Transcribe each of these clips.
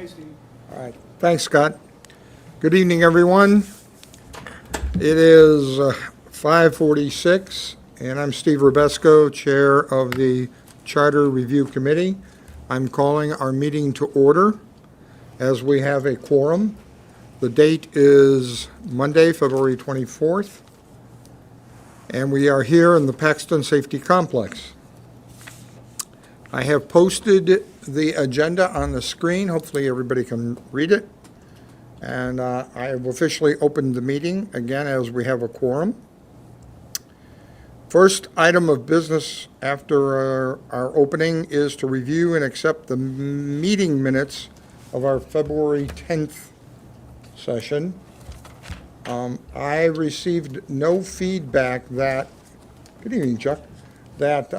Hey, Steve. All right. Thanks, Scott. Good evening, everyone. It is 5:46, and I'm Steve Rubesco, Chair of the Charter Review Committee. I'm calling our meeting to order as we have a quorum. The date is Monday, February 24th, and we are here in the Paxton Safety Complex. I have posted the agenda on the screen. Hopefully, everybody can read it. And I have officially opened the meeting, again, as we have a quorum. First item of business after our opening is to review and accept the meeting minutes of our February 10th session. I received no feedback that, good evening, Chuck, that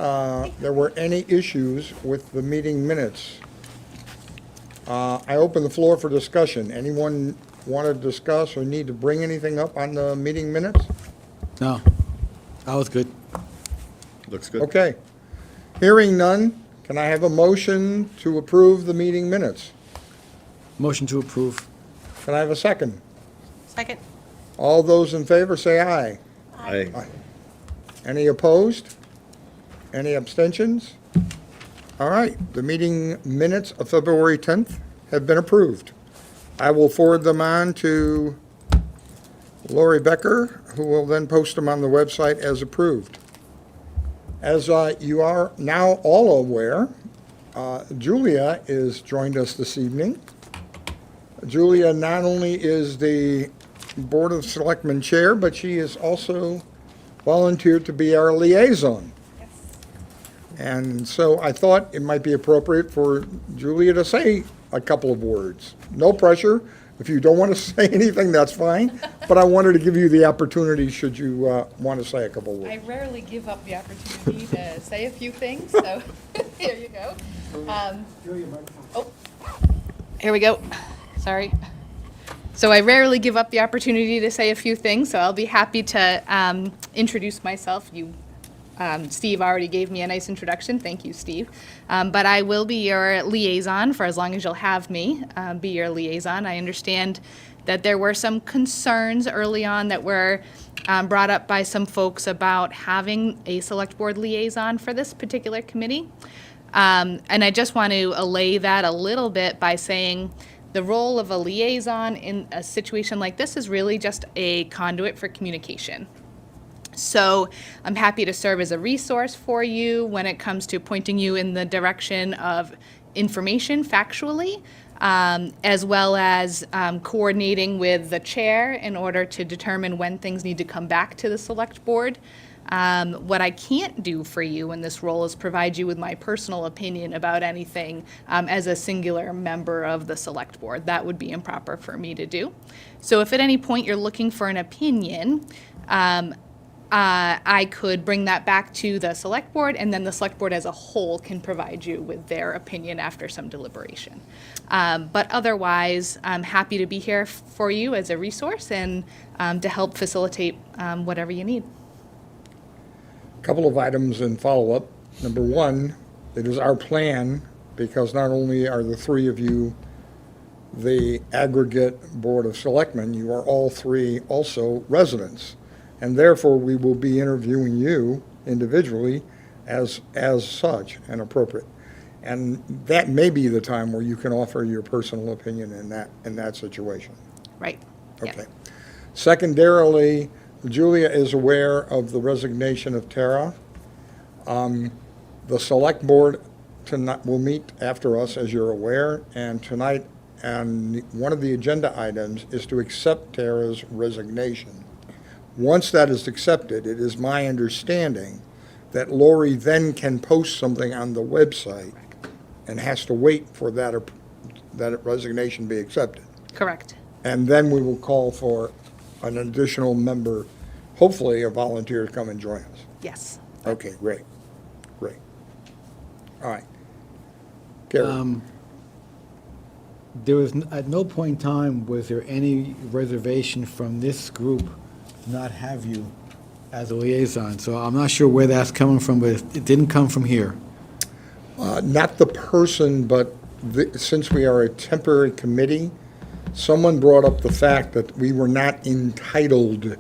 there were any issues with the meeting minutes. I open the floor for discussion. Anyone want to discuss or need to bring anything up on the meeting minutes? No, that was good. Looks good. Okay. Hearing none, can I have a motion to approve the meeting minutes? Motion to approve. Can I have a second? Second. All those in favor say aye. Aye. Any opposed? Any abstentions? All right, the meeting minutes of February 10th have been approved. I will forward them on to Lori Becker, who will then post them on the website as approved. As you are now all aware, Julia is joined us this evening. Julia not only is the Board of Selectmen Chair, but she is also volunteered to be our liaison. And so I thought it might be appropriate for Julia to say a couple of words. No pressure. If you don't want to say anything, that's fine. But I wanted to give you the opportunity should you want to say a couple of words. I rarely give up the opportunity to say a few things, so here you go. Oh, here we go. Sorry. So I rarely give up the opportunity to say a few things, so I'll be happy to introduce myself. Steve already gave me a nice introduction. Thank you, Steve. But I will be your liaison for as long as you'll have me be your liaison. I understand that there were some concerns early on that were brought up by some folks about having a select board liaison for this particular committee. And I just want to allay that a little bit by saying the role of a liaison in a situation like this is really just a conduit for communication. So I'm happy to serve as a resource for you when it comes to pointing you in the direction of information factually, as well as coordinating with the chair in order to determine when things need to come back to the select board. What I can't do for you in this role is provide you with my personal opinion about anything as a singular member of the select board. That would be improper for me to do. So if at any point you're looking for an opinion, I could bring that back to the select board, and then the select board as a whole can provide you with their opinion after some deliberation. But otherwise, I'm happy to be here for you as a resource and to help facilitate whatever you need. Couple of items in follow-up. Number one, it is our plan, because not only are the three of you the aggregate Board of Selectmen, you are all three also residents. And therefore, we will be interviewing you individually as such and appropriate. And that may be the time where you can offer your personal opinion in that situation. Right. Okay. Yeah. Secondarily, Julia is aware of the resignation of Tara. The select board tonight will meet after us, as you're aware, and tonight, and one of the agenda items is to accept Tara's resignation. Once that is accepted, it is my understanding that Lori then can post something on the website and has to wait for that resignation be accepted. Correct. And then we will call for an additional member, hopefully a volunteer, to come and join us. Yes. Okay, great. All right. Gary? There was, at no point in time was there any reservation from this group to not have you as a liaison. So I'm not sure where that's coming from, but it didn't come from here. Not the person, but since we are a temporary committee, someone brought up the fact that we were not entitled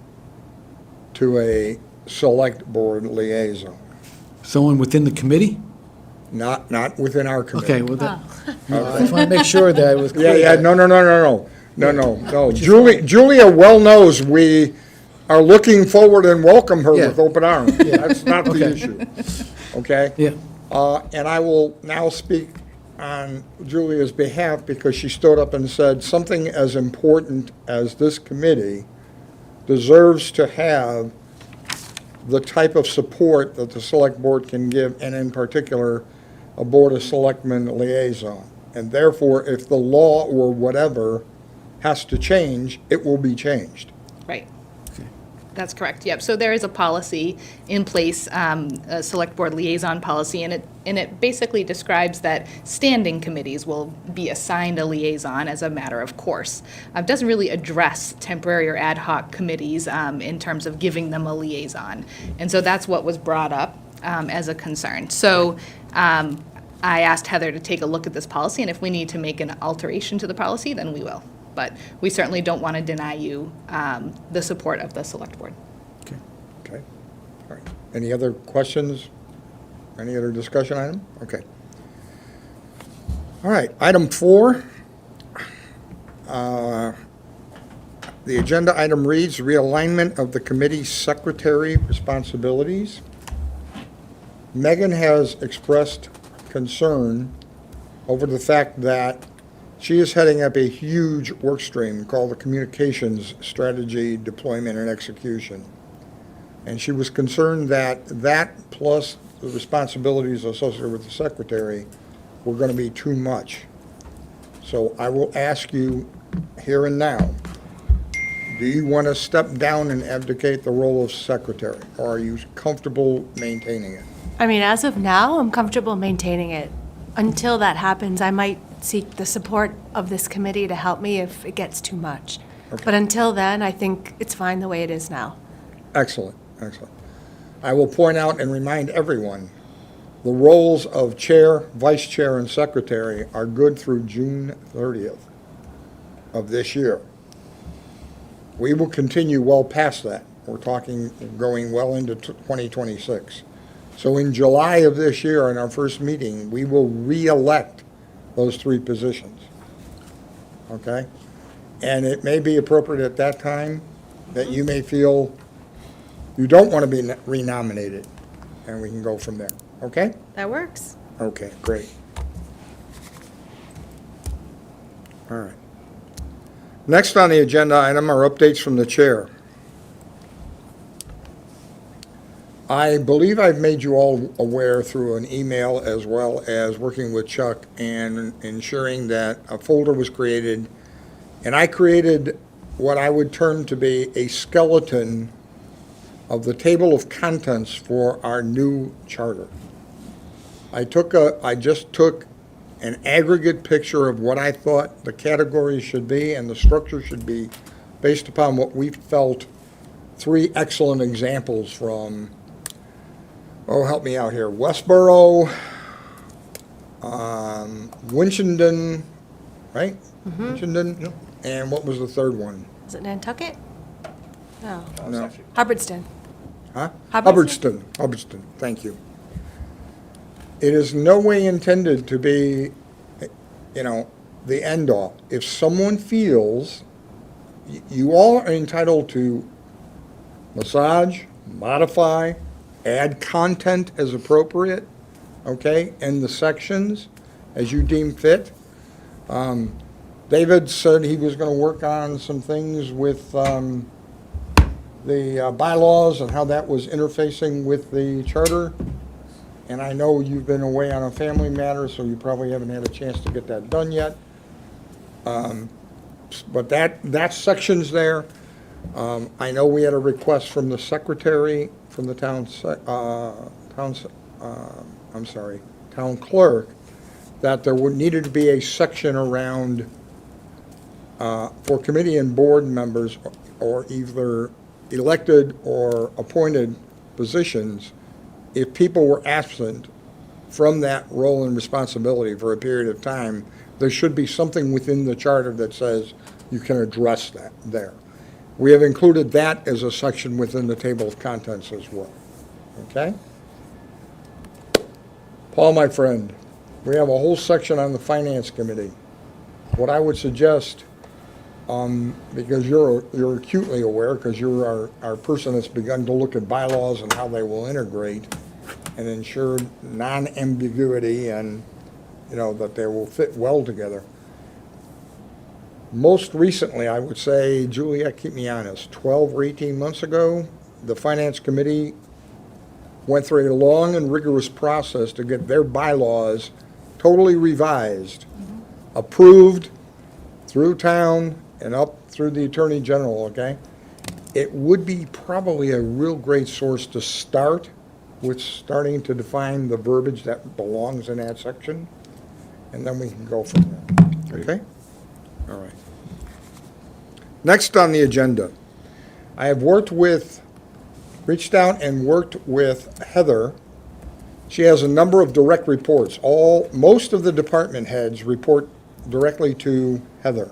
to a select board liaison, Someone within the committee? not within our committee. Okay, well, I just want to make sure that it was clear. Yeah, no. Julia well knows we are looking forward and welcome her Yeah. with open arms. That's not the Okay. issue, okay? Yeah, And I will now speak on Julia's behalf because she stood up and said something as important as this committee deserves to have the type of support that the select board can give, and in particular, a board of selectmen liaison. And therefore, if the law or whatever has to change, it will be changed. Right. That's correct, yep. So there is a policy in place, a select board liaison policy, and it basically describes that standing committees will be assigned a liaison as a matter of course. It doesn't really address temporary or ad hoc committees in terms of giving them a liaison. And so that's what was brought up as a concern. So I asked Heather to take a look at this policy, and if we need to make an alteration to the policy, then we will. But we certainly don't want to deny you the support of the select board. Okay? All right. Any other questions? Any other discussion item? Okay. All right, item 4. The agenda item reads realignment of the committee's secretary responsibilities. Megan has expressed concern over the fact that she is heading up a huge work stream called the Communications Strategy Deployment and Execution. And she was concerned that that plus the responsibilities associated with the secretary were going to be too much. So I will ask you here and now, do you want to step down and abdicate the role of secretary? Or are you comfortable maintaining it? I mean, as of now, I'm comfortable maintaining it. Until that happens, I might seek the support of this committee to help me if it gets too much. Okay. But until then, I think it's fine the way it is now. Excellent. I will point out and remind everyone, the roles of chair, vice chair, and secretary are good through June 30th of this year. We will continue well past that. We're talking going well into 2026. So in July of this year, in our first meeting, we will re-elect those 3 positions. Okay? And it may be appropriate at that time that you may feel you don't want to be renominated, and we can go from there. Okay? That works. Okay, great. All right. Next on the agenda item are updates from the chair. I believe I've made you all aware through an email as well as working with Chuck and ensuring that a folder was created. And I created what I would term to be a skeleton of the table of contents for our new charter. I just took an aggregate picture of what I thought the categories should be and the structure should be based upon what we felt 3 excellent examples from, oh, help me out here, Westboro, Winchendon, right? Winchendon? And what was the third one? Is it Nantucket? No. No. Hubbardston. Huh? Hubbardston? Hubbardston, thank you. It is no way intended to be, the end-all. If someone feels, you all are entitled to massage, modify, add content as appropriate, okay, in the sections as you deem fit. David said he was going to work on some things with the bylaws and how that was interfacing with the charter. And I know you've been away on a family matter, so you probably haven't had a chance to get that done yet. But that section's there. I know we had a request from the secretary, from the town clerk, that there needed to be a section around for committee and board members or either elected or appointed positions, if people were absent from that role and responsibility for a period of time, there should be something within the charter that says you can address that there. We have included that as a section within the table of contents as well. Okay? Paul, my friend, we have a whole section on the Finance Committee. What I would suggest, because you're acutely aware, because you're our person that's begun to look at bylaws and how they will integrate and ensure non-ambiguity and, that they will fit well together. Most recently, I would say, Juliet, keep me honest, 12 or 18 months ago, the Finance Committee went through a long and rigorous process to get their bylaws totally revised, approved through town and up through the Attorney General, okay? It would be probably a real great source to start with, starting to define the verbiage that belongs in that section, and then we can go from there, okay? All right. Next on the agenda, I have reached out and worked with Heather. She has a number of direct reports. Most of the department heads report directly to Heather.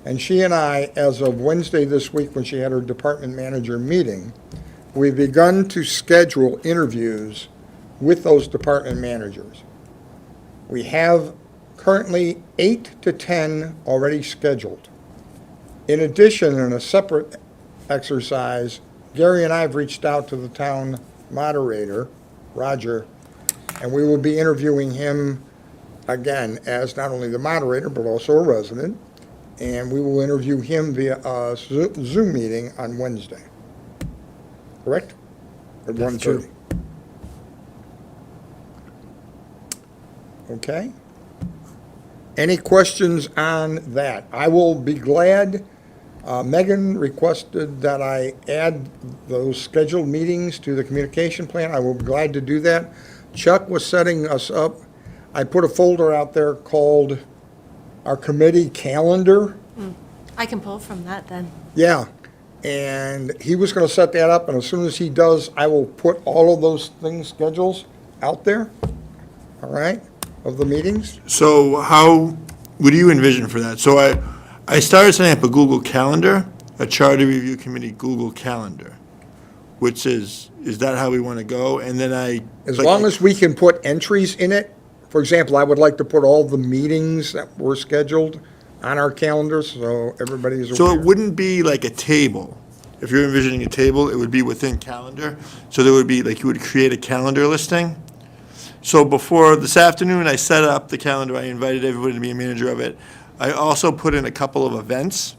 And she and I, as of Wednesday this week when she had her department manager meeting, we've begun to schedule interviews with those department managers. We have currently 8 to 10 already scheduled. In addition, in a separate exercise, Gary and I have reached out to the town moderator, Roger, and we will be interviewing him again as not only the moderator, but also a resident. And we will interview him via a Zoom meeting on Wednesday. Correct? At That's 1:30. true. Okay. Any questions on that? I will be glad. Megan requested that I add those scheduled meetings to the communication plan. I will be glad to do that. Chuck was setting us up. I put a folder out there called our committee calendar. I can pull from that then. Yeah. And he was going to set that up, and as soon as he does, I will put all of those schedules out there, all right, of the meetings. So what do you envision for that? So I started setting up a Google Calendar, a Charter Review Committee Google Calendar, which is that how we want to go? And then As long as we can put entries in it. For example, I would like to put all the meetings that were scheduled on our calendar, so everybody's aware. So it wouldn't be like a table. If you're envisioning a table, it would be within calendar. So there would be, like, you would create a calendar listing. So before this afternoon, I set up the calendar. I invited everybody to be a manager of it. I also put in a couple of events.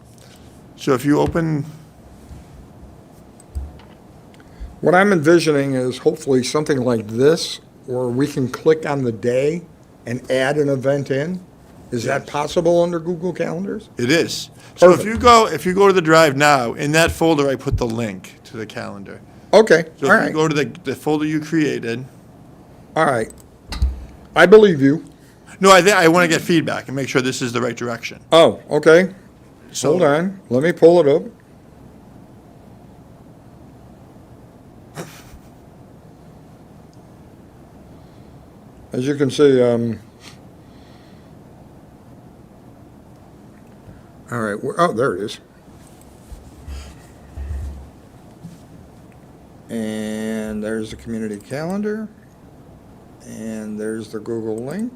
So if you open, What I'm envisioning is hopefully something like this, where we can click on the day and add an event in. Is that possible under Google Calendars? it is. So Perfect. if you go to the drive now, in that folder, I put the link to the calendar. Okay, So all if you right, go to the folder you created, all right. I believe you. no, I want to get feedback and make sure this is the right direction. Oh, okay. So- Hold on, let me pull it up. As you can see, all right, oh, there it is. And there's the community calendar. And there's the Google link.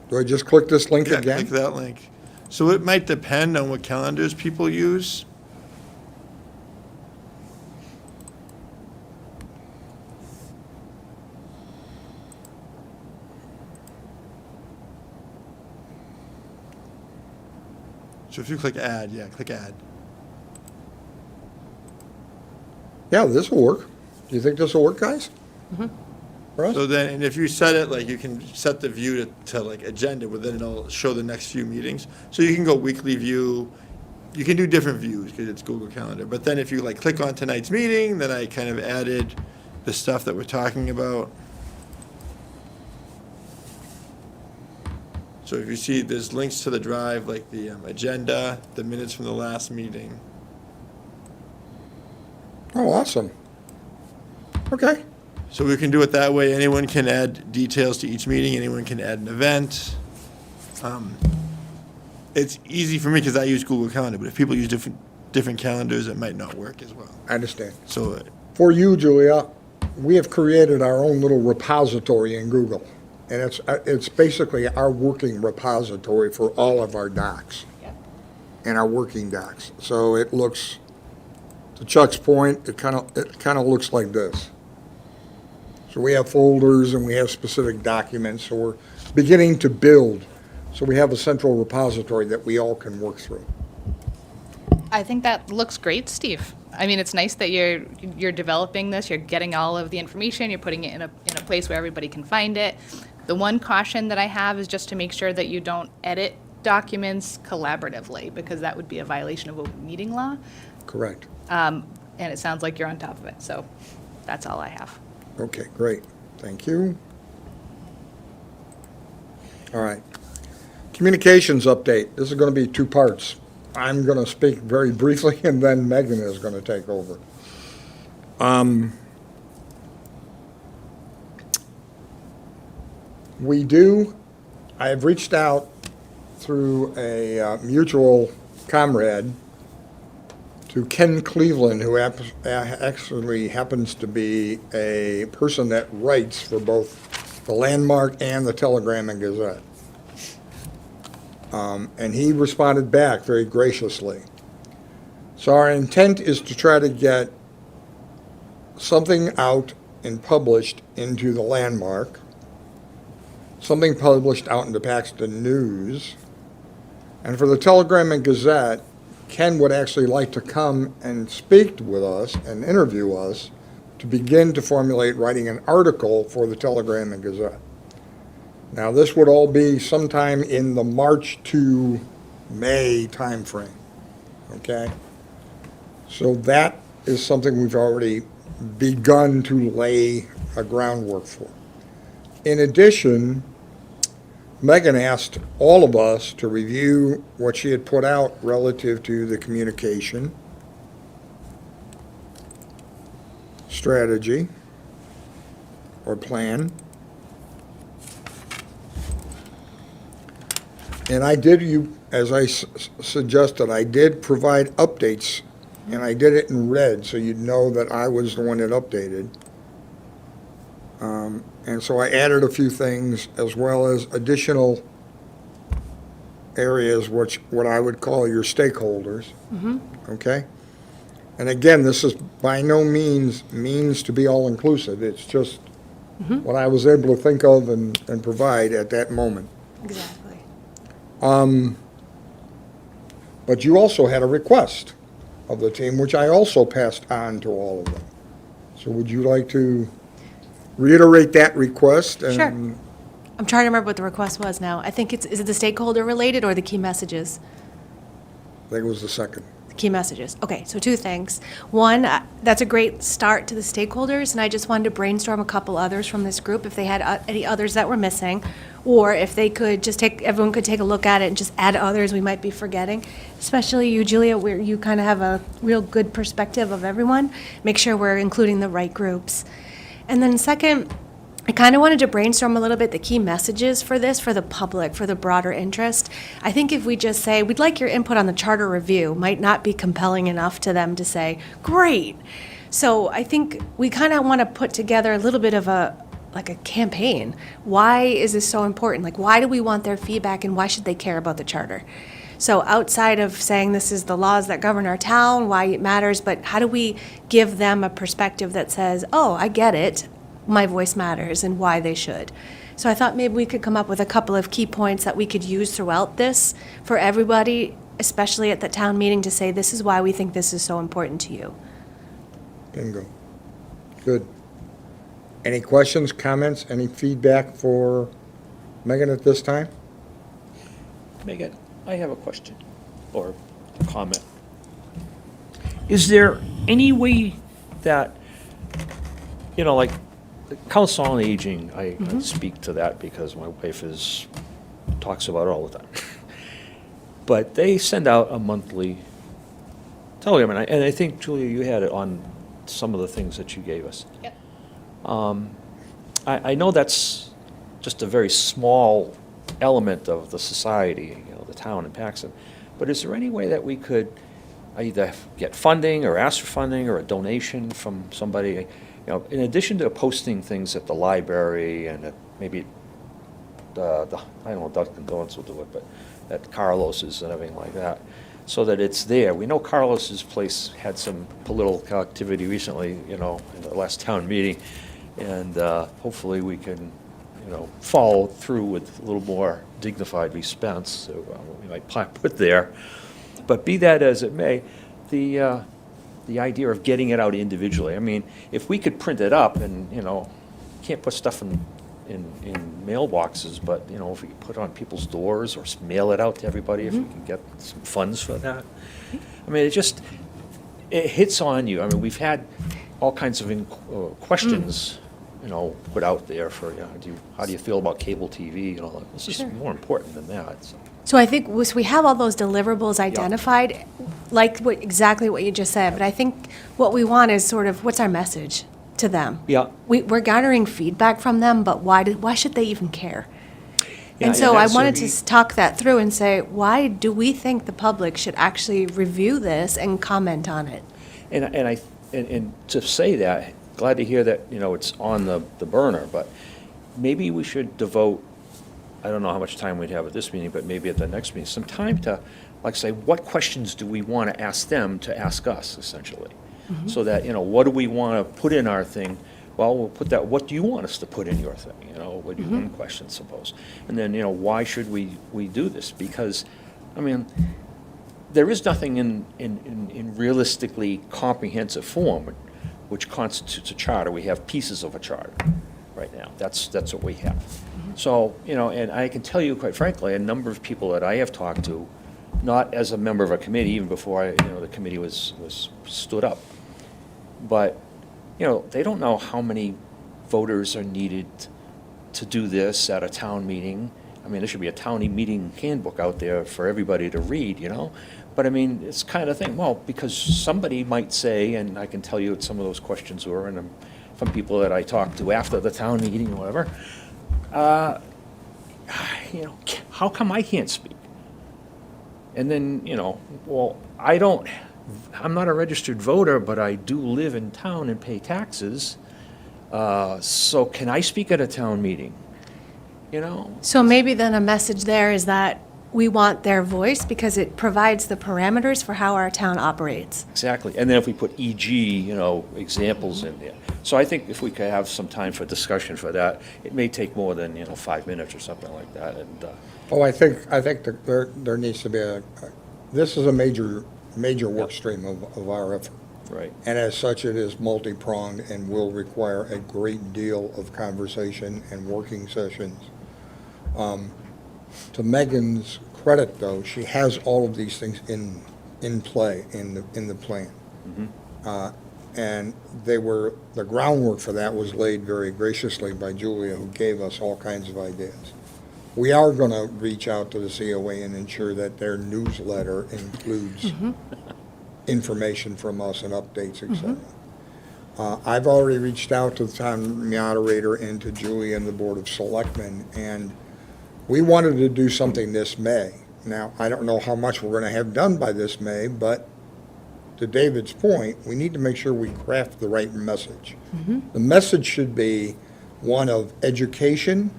Do I just click this link Yeah, again? click that link. So it might depend on what calendars people use. So if you click add, click add. Yeah, this will work. Do you think this will work, guys? For us? So then, and if you set it, like, you can set the view to like agenda, but then it'll show the next few meetings. So you can go weekly view, you can do different views because it's Google Calendar. But then if you like click on tonight's meeting, then I kind of added the stuff that we're talking about. So if you see, there's links to the drive, like the agenda, the minutes from the last meeting. Oh, awesome. Okay, So we can do it that way. Anyone can add details to each meeting. Anyone can add an event. It's easy for me because I use Google Calendar, but if people use different calendars, it might not work as well. I understand. So For you, Julia, we have created our own little repository in Google. And it's basically our working repository for all of our docs Yep. and our working docs. So it looks, to Chuck's point, it kind of looks like this. So we have folders and we have specific documents, so we're beginning to build. So we have a central repository that we all can work through. I think that looks great, Steve. I mean, it's nice that you're developing this, you're getting all of the information, you're putting it in a place where everybody can find it. The one caution that I have is just to make sure that you don't edit documents collaboratively, because that would be a violation of open meeting law. Correct. And it sounds like you're on top of it, so that's all I have. Okay, great. Thank you. All right. Communications update. This is going to be two parts. I'm going to speak very briefly, and then Megan is going to take over. I have reached out through a mutual comrade to Ken Cleveland, who actually happens to be a person that writes for both the Landmark and the Telegram and Gazette. And he responded back very graciously. So our intent is to try to get something out and published into the Landmark, something published out into Paxton News, and for the Telegram and Gazette, Ken would actually like to come and speak with us and interview us to begin to formulate writing an article for the Telegram and Gazette. Now, this would all be sometime in the March to May timeframe, okay? So that is something we've already begun to lay a groundwork for. In addition, Megan asked all of us to review what she had put out relative to the communication strategy or plan. And I did, as I suggested, I did provide updates, and I did it in red, so you'd know that I was the one that updated. And so I added a few things, as well as additional areas, what I would call your stakeholders. Okay? And again, this is by no means to be all-inclusive. It's just what I was able to think of and provide at that moment. Exactly. But you also had a request of the team, which I also passed on to all of them. So would you like to reiterate that request? Sure. I'm trying to remember what the request was now. I think is it the stakeholder related or the key messages? I think it was the second. Key messages. Okay, so two things. One, that's a great start to the stakeholders, and I just wanted to brainstorm a couple others from this group if they had any others that were missing, or if they could just everyone could take a look at it and just add others we might be forgetting, especially you, Julia, where you kind of have a real good perspective of everyone. Make sure we're including the right groups. And then second, I kind of wanted to brainstorm a little bit the key messages for this, for the public, for the broader interest. I think if we just say, we'd like your input on the charter review, might not be compelling enough to them to say, great. So I think we kind of want to put together a little bit of a campaign. Why is this so important? Like, why do we want their feedback and why should they care about the charter? So outside of saying this is the laws that govern our town, why it matters, but how do we give them a perspective that says, oh, I get it. My voice matters and why they should. So I thought maybe we could come up with a couple of key points that we could use throughout this for everybody, especially at the town meeting, to say this is why we think this is so important to you. Bingo. Good. Any questions, comments, any feedback for Megan at this time? Megan, I have a question or a comment. Is there any way that, like Council on Aging, I speak to that because my wife talks about it all the time. But they send out a monthly telegram, and I think, Julia, you had it on some of the things that you gave us. Yep. I know that's just a very small element of the society, the town in Paxton, but is there any way that we could either get funding or ask for funding or a donation from somebody, in addition to posting things at the library and at maybe I don't know, Dunkin' Donuts will do it, but at Carlos's and everything like that, so that it's there. We know Carlos's place had some political activity recently, in the last town meeting, and hopefully we can, follow through with a little more dignified response, so we might put there. But be that as it may, the idea of getting it out individually, I mean, if we could print it up and, can't put stuff in mailboxes, but, if we could put it on people's doors or mail it out to everybody, if we can get some funds for that. I mean, it hits on you. I mean, we've had all kinds of questions, put out there for, how do you feel about cable TV? This is Sure. more important than that, so. So I think we have all those deliverables identified, like exactly what you just said, but I think what we want is sort of, what's our message to them? Yeah. We're garnering feedback from them, but why should they even care? Yeah, And so I that's wanted a- to talk that through and say, why do we think the public should actually review this and comment on it? And to say that, glad to hear that, it's on the burner, but maybe we should devote, I don't know how much time we'd have at this meeting, but maybe at the next meeting, some time to, say, what questions do we want to ask them to ask us, essentially? So that, what do we want to put in our thing? Well, we'll put that, what do you want us to put in your thing? Would be one question, suppose. And then, why should we do this? Because, I mean, there is nothing in realistically comprehensive form which constitutes a charter. We have pieces of a charter right now. That's what we have. So, and I can tell you, quite frankly, a number of people that I have talked to, not as a member of a committee, even before the committee was stood up, but, they don't know how many voters are needed to do this at a town meeting. I mean, there should be a town meeting handbook out there for everybody to read, But I mean, it's kind of thing, well, because somebody might say, and I can tell you what some of those questions were, and from people that I talked to after the town meeting or whatever, how come I can't speak? And then, well, I'm not a registered voter, but I do live in town and pay taxes, so can I speak at a town meeting? So maybe then a message there is that we want their voice because it provides the parameters for how our town operates. Exactly, and then if we put e.g., examples in there. So I think if we could have some time for discussion for that, it may take more than, 5 minutes or something like that, and, I think that there needs to be this is a major work stream of our effort. right. And as such, it is multi-pronged and will require a great deal of conversation and working sessions. To Megan's credit, though, she has all of these things in play in the plan. And the groundwork for that was laid very graciously by Julia, who gave us all kinds of ideas. We are going to reach out to the COA and ensure that their newsletter includes information from us and updates, et cetera. I've already reached out to the town moderator and to Julia and the Board of Selectmen, and we wanted to do something this May. Now, I don't know how much we're going to have done by this May, but to David's point, we need to make sure we craft the right message. The message should be one of education,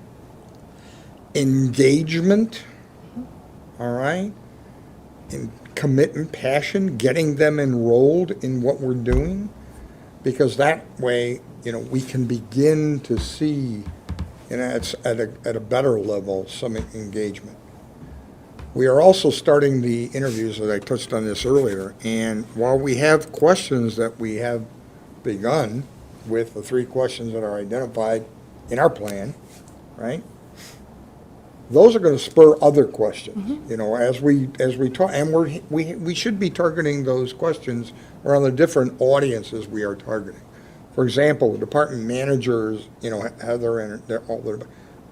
engagement, all right, and commitment, passion, getting them enrolled in what we're doing, because that way, we can begin to see, it's at a better level, some engagement. We are also starting the interviews, as I touched on this earlier, and while we have questions that we have begun with the 3 questions that are identified in our plan, right? Those are going to spur other questions, as we talk, and we should be targeting those questions around the different audiences we are targeting. For example, the department managers, Heather and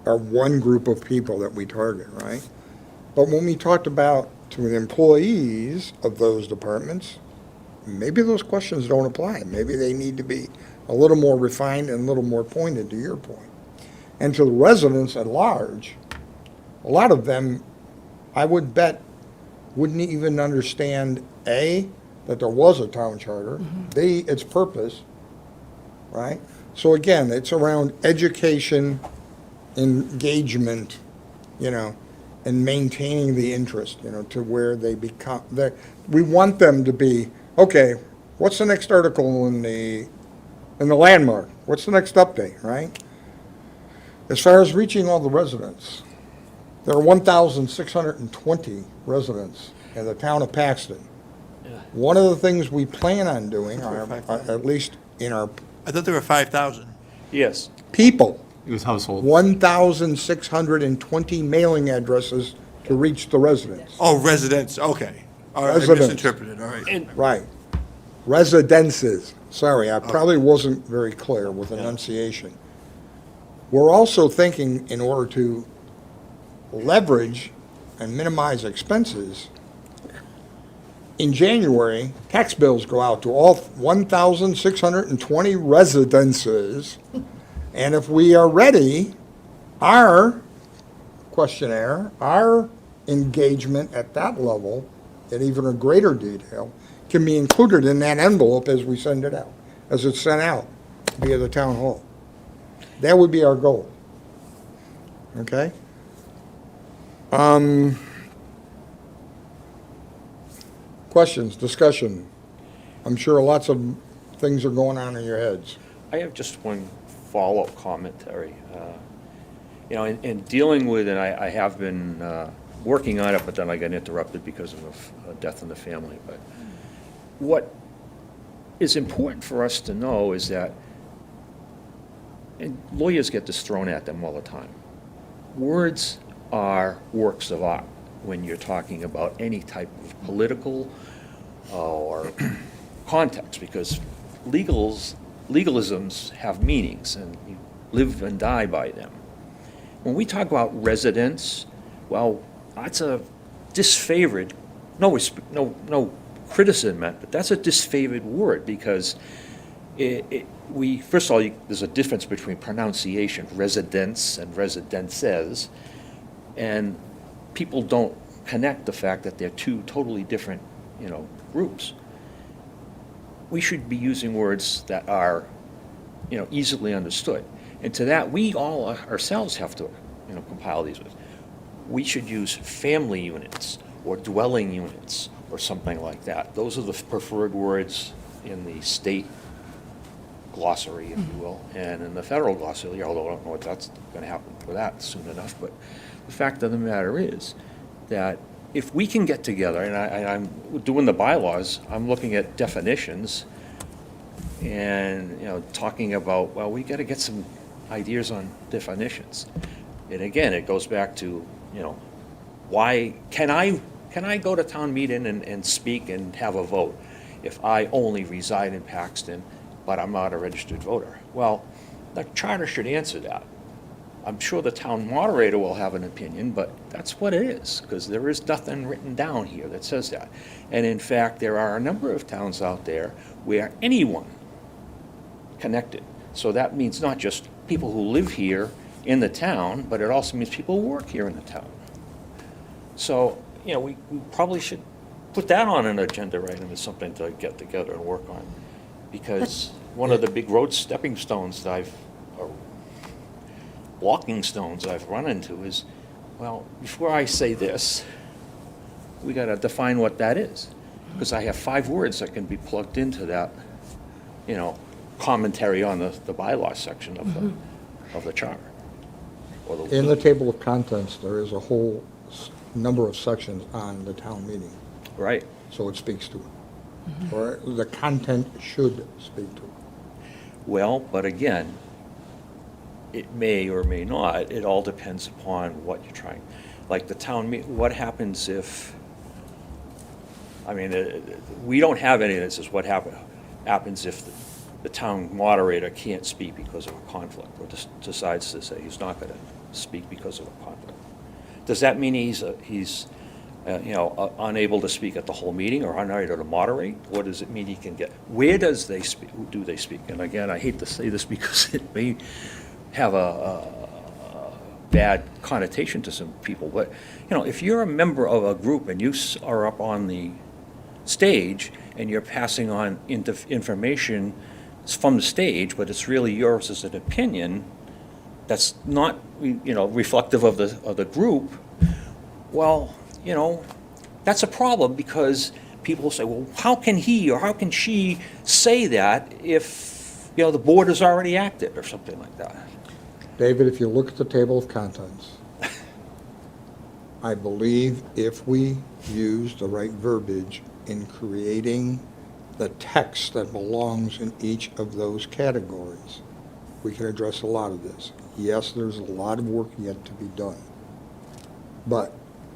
are one group of people that we target, right? But when we talked about to the employees of those departments, maybe those questions don't apply. Maybe they need to be a little more refined and a little more pointed, to your point. And to the residents at large, a lot of them, I would bet, wouldn't even understand, A, that there was a town charter, B, its purpose, right? So again, it's around education, engagement, and maintaining the interest, to where they become, we want them to be, okay, what's the next article in the landmark? What's the next update, right? As far as reaching all the residents, there are 1,620 residents in the town of Paxton. One of the things we plan on doing, at least in our I thought there were 5,000. Yes. people, It was household. 1,620 mailing addresses to reach the residents. Oh, residents, okay. All right, I Residents. misinterpreted, all right. And Right. Residences. Sorry, I probably wasn't very clear with enunciation. We're also thinking, in order to leverage and minimize expenses, in January, tax bills go out to all 1,620 residences. And if we are ready, our questionnaire, our engagement at that level, in even a greater detail, can be included in that envelope as we send it out, as it's sent out via the town hall. That would be our goal. Okay? Questions, discussion? I'm sure lots of things are going on in your heads. I have just one follow-up commentary. In dealing with, and I have been working on it, but then I got interrupted because of a death in the family. But what is important for us to know is that, and lawyers get this thrown at them all the time, words are works of art when you're talking about any type of political or context, because legalisms have meanings, and you live and die by them. When we talk about residents, well, that's a disfavored, no criticism meant, but that's a disfavored word, because first of all, there's a difference between pronunciation, residents and residences, and people don't connect the fact that they're two totally different, groups. We should be using words that are, easily understood. And to that, we all ourselves have to, compile these words. We should use family units or dwelling units or something like that. Those are the preferred words in the state glossary, if you will, and in the federal glossary, although I don't know what that's going to happen for that soon enough. But the fact of the matter is that if we can get together, and I'm doing the bylaws, I'm looking at definitions and, talking about, well, we got to get some ideas on definitions. And again, it goes back to, why can I go to town meeting and speak and have a vote if I only reside in Paxton, but I'm not a registered voter? Well, the charter should answer that. I'm sure the town moderator will have an opinion, but that's what it is, because there is nothing written down here that says that. And in fact, there are a number of towns out there where anyone connected. So that means not just people who live here in the town, but it also means people who work here in the town. So, we probably should put that on an agenda item as something to get together and work on. Because one of the big road stepping stones that walking stones I've run into is, well, before I say this, we got to define what that is. Because I have 5 words that can be plugged into that, commentary on the bylaw section of the charter. Or In the table of contents, there is a whole number of sections on the town meeting, Right. so it speaks to it. Or the content should speak to it. Well, but again, it may or may not. It all depends upon what you're trying. Like the town, what happens if, we don't have any of this, is what happens if the town moderator can't speak because of a conflict, or just decides to say he's not going to speak because of a conflict. Does that mean he's unable to speak at the whole meeting or unable to moderate? What does it mean he can get? Where does they speak, do they speak? And again, I hate to say this because it may have a bad connotation to some people, but, if you're a member of a group and you are up on the stage and you're passing on information from the stage, but it's really yours as an opinion, that's not, reflective of the group, well, that's a problem, because people say, well, how can he or how can she say that if, the board has already acted or something like that? David, if you look at the table of contents, I believe if we use the right verbiage in creating the text that belongs in each of those categories, we can address a lot of this. Yes, there's a lot of work yet to be done, but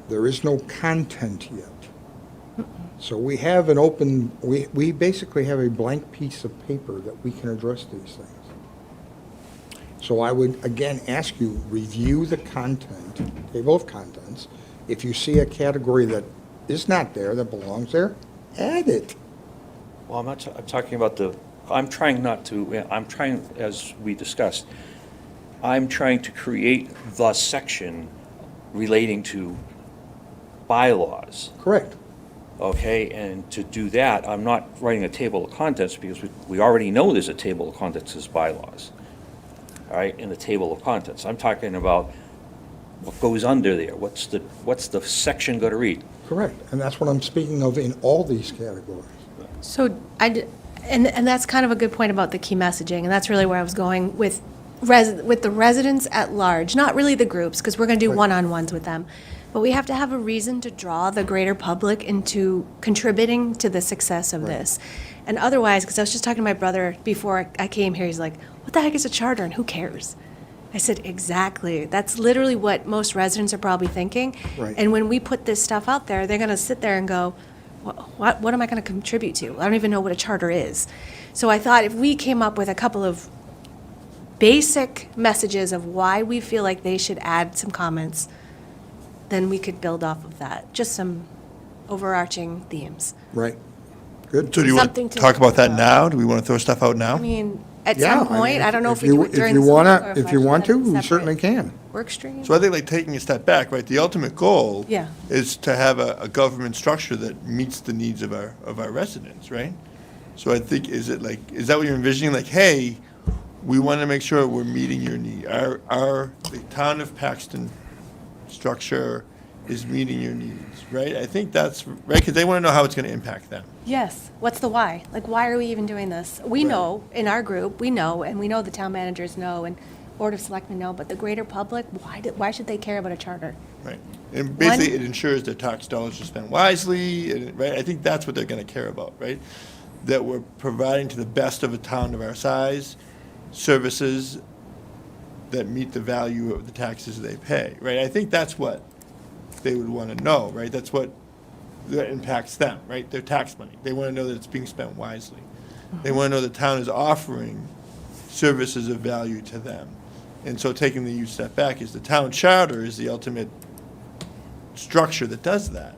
there is no content yet. So we have an open, we basically have a blank piece of paper that we can address these things. So I would, again, ask you, review the content, table of contents. If you see a category that is not there, that belongs there, add it. Well, I'm talking about I'm trying, as we discussed, I'm trying to create the section relating to bylaws, Correct. okay? And to do that, I'm not writing a table of contents, because we already know there's a table of contents as bylaws, all right, in the table of contents. I'm talking about what goes under there. What's the section going to read? Correct. And that's what I'm speaking of in all these categories. So and that's kind of a good point about the key messaging, and that's really where I was going with the residents at large, not really the groups, because we're going to do Right. one-on-ones with them. But we have to have a reason to draw the greater public into contributing to the success of this. And otherwise, because I was just talking to my brother before I came here, he's like, what the heck is a charter and who cares? I said, exactly. That's literally what most residents are probably thinking. Right. And when we put this stuff out there, they're going to sit there and go, what am I going to contribute to? I don't even know what a charter is. So I thought if we came up with a couple of basic messages of why we feel like they should add some comments, then we could build off of that. Just some overarching themes. Right. Good. So do you want Something to to talk about that think now? Do we want to throw stuff out now? I mean, at Yeah, some point, I don't know if we you- do it during you this week wanna- or if I you should want have to, a we separate certainly can. Work stream? So I think, like, taking a step back, right, the ultimate goal Yeah. is to have a government structure that meets the needs of our residents, right? So I think, is that what you're envisioning? Like, hey, we want to make sure we're meeting your need. The town of Paxton structure is meeting your needs, right? I think that's, right, because they want to know how it's going to impact them. Yes. What's the why? Like, why are we even doing this? We Right. know, in our group, we know, and we know the town managers know, and Board of Selectmen know, but the greater public, why should they care about a charter? Right. And basically, One- it ensures their tax dollars are spent wisely, and, right? I think that's what they're going to care about, right? That we're providing to the best of a town of our size, services that meet the value of the taxes they pay, right? I think that's what they would want to know, right? That's what that impacts them, right? Their tax money. They want to know that it's being spent wisely. They want to know the town is offering services of value to them. And so taking the huge step back is the town charter is the ultimate structure that does that.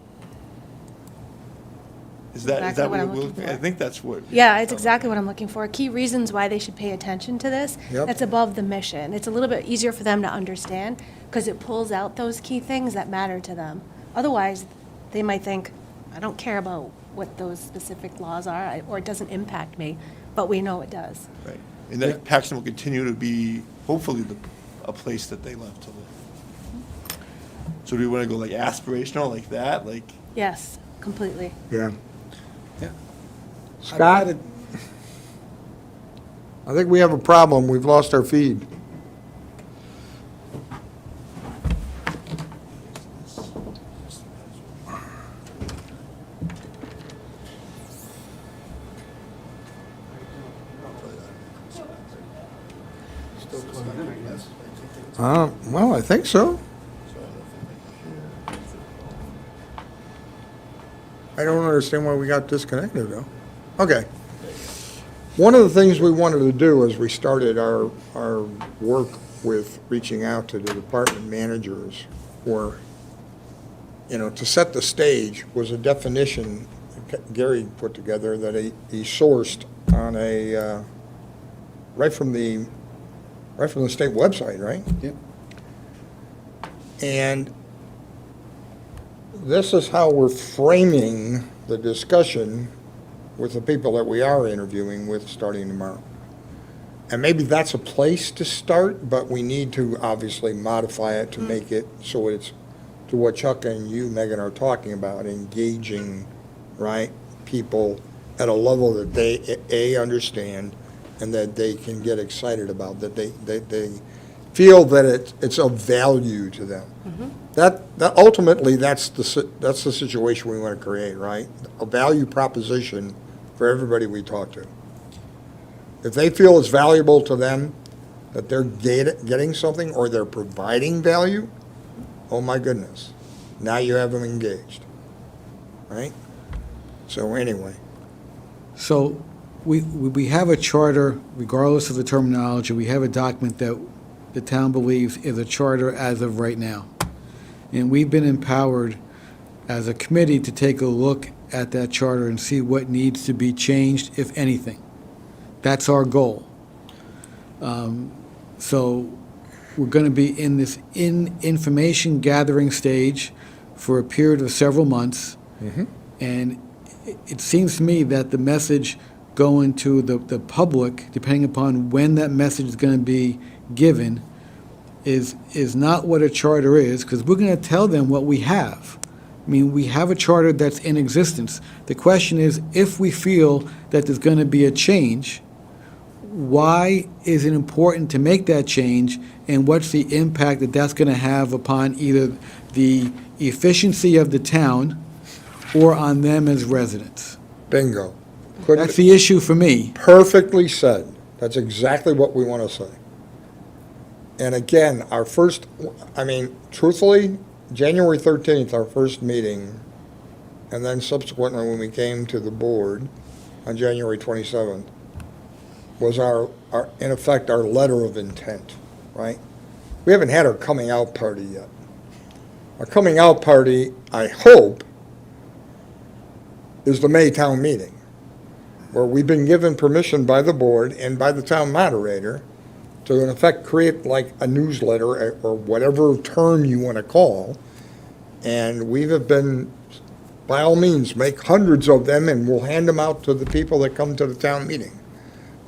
Is that Exactly what what I'm we're looking looking for. I think that's what. Yeah, it's exactly what I'm looking for. Key reasons why they should pay attention to this. Yep. That's above the mission. It's a little bit easier for them to understand because it pulls out those key things that matter to them. Otherwise, they might think, I don't care about what those specific laws are, or it doesn't impact me, but we know it does. Right. And that Paxton will continue to be, hopefully, a place that they love to live. So do we want to go like aspirational, like that, like? Yes, completely. Yeah. Yeah. Scott, I think we have a problem. We've lost our feed. Well, I think so. I don't understand why we got disconnected, though. Okay. One of the things we wanted to do as we started our work with reaching out to the department managers for to set the stage was a definition Gary put together that he sourced on right from the state website, right? Yep. And this is how we're framing the discussion with the people that we are interviewing with starting tomorrow. And maybe that's a place to start, but we need to obviously modify it to make it so it's to what Chuck and you, Megan, are talking about, engaging, right, people at a level that they understand and that they can get excited about, that they feel that it's of value to them. That ultimately, that's the situation we want to create, right? A value proposition for everybody we talk to. If they feel it's valuable to them, that they're getting something or they're providing value, oh my goodness, now you have them engaged, right? So anyway, So we have a charter, regardless of the terminology, we have a document that the town believes is a charter as of right now. And we've been empowered as a committee to take a look at that charter and see what needs to be changed, if anything. That's our goal. So we're going to be in this information gathering stage for a period of several months. And it seems to me that the message going to the public, depending upon when that message is going to be given, is not what a charter is, because we're going to tell them what we have. I mean, we have a charter that's in existence. The question is, if we feel that there's going to be a change, why is it important to make that change, and what's the impact that that's going to have upon either the efficiency of the town or on them as residents? bingo. That's the issue for me. Perfectly said. That's exactly what we want to say. And again, truthfully, January 13th, our first meeting, and then subsequently when we came to the board on January 27th, was in effect, our letter of intent, right? We haven't had our coming out party yet. Our coming out party, I hope, is the May town meeting, where we've been given permission by the board and by the town moderator to, in effect, create like a newsletter or whatever term you want to call. And we have been, by all means, make hundreds of them, and we'll hand them out to the people that come to the town meeting